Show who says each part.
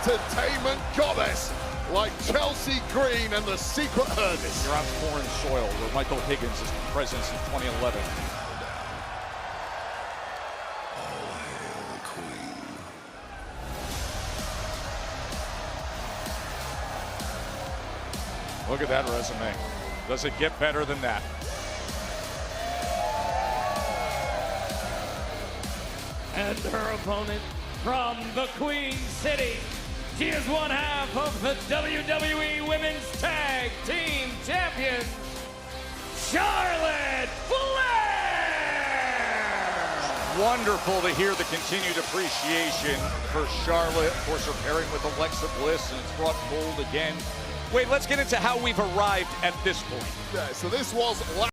Speaker 1: Entertainment goddess like Chelsea Green and the Secret Hermits.
Speaker 2: You're on foreign soil where Michael Higgins is present since 2011. Look at that resume. Does it get better than that?
Speaker 3: And her opponent from the Queen City. She is one half of the WWE Women's Tag Team Champions, Charlotte Flair!
Speaker 2: Wonderful to hear the continued appreciation for Charlotte. Of course, her pairing with Alexa Bliss, and it's brought gold again. Wait, let's get into how we've arrived at this point.
Speaker 1: Yeah, so this was